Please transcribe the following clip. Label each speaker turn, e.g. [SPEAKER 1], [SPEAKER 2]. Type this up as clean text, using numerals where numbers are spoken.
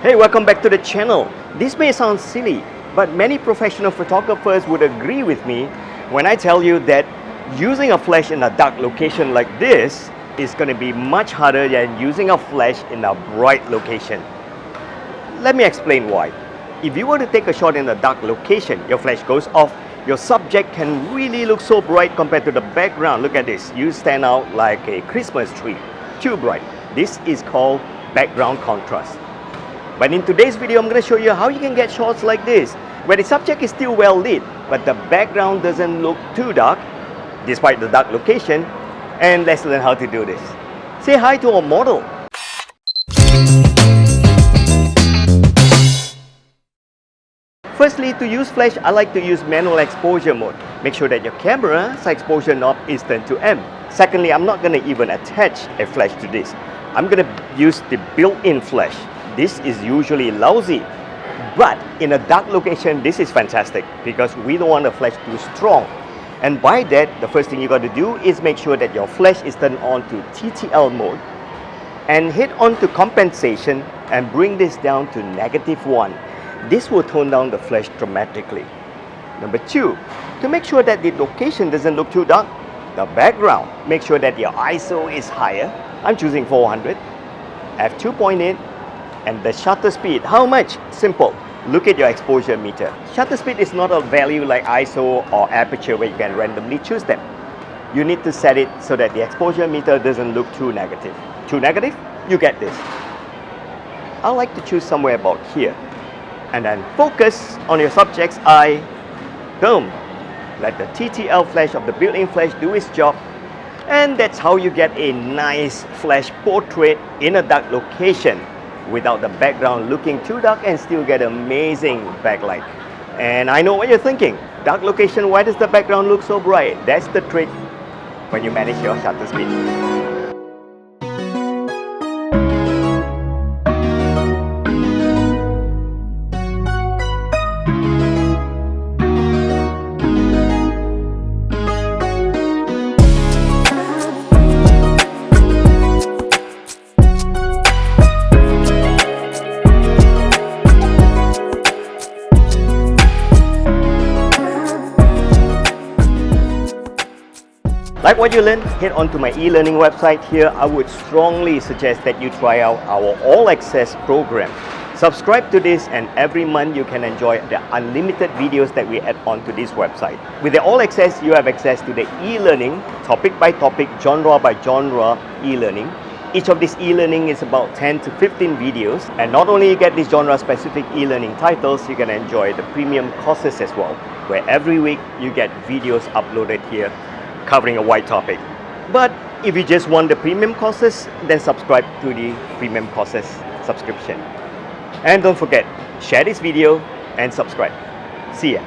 [SPEAKER 1] Hey, welcome back to the channel. This may sound silly, but many professional photographers would agree with me when I tell you that using a flash in a dark location like this is going to be much harder than using a flash in a bright location. Let me explain why. If you were to take a shot in a dark location, your flash goes off, your subject can really look so bright compared to the background. Look at this, you stand out like a Christmas tree, too bright. This is called background contrast. But in today's video, I'm going to show you how you can get shots like this, where the subject is still well lit, but the background doesn't look too dark, despite the dark location. And let's learn how to do this. Say hi to our model. Firstly, to use flash, I like to use manual exposure mode. Make sure that your camera's exposure knob is turned to M. Secondly, I'm not going to even attach a flash to this. I'm going to use the built-in flash. This is usually lousy, but in a dark location, this is fantastic because we don't want the flash too strong. And by that, the first thing you got to do is make sure that your flash is turned on to TTL mode and hit on to compensation and bring this down to -1. This will tone down the flash dramatically. Number 2, to make sure that the location doesn't look too dark, the background, make sure that your ISO is higher. I'm choosing 400, f2.8, and the shutter speed. How much? Simple. Look at your exposure meter. Shutter speed is not a value like ISO or aperture where you can randomly choose them. You need to set it so that the exposure meter doesn't look too negative. Too negative? You get this. I like to choose somewhere about here. And then focus on your subject's eye. Boom. Let the TTL flash of the built-in flash do its job. And that's how you get a nice flash portrait in a dark location without the background looking too dark and still get amazing backlight. And I know what you're thinking. Dark location, why does the background look so bright? That's the trick when you manage your shutter speed. Like what you learned, head on to my e-learning website here. I would strongly suggest that you try out our all-access program. Subscribe to this and every month you can enjoy the unlimited videos that we add on to this website. With the all-access, you have access to the e-learning, topic by topic, genre by genre e-learning. Each of these e-learning is about 10 to 15 videos. And not only you get these genre-specific e-learning titles, you can enjoy the premium courses as well, where every week you get videos uploaded here covering a wide topic. But if you just want the premium courses, then subscribe to the premium courses subscription. And don't forget, share this video and subscribe. See ya.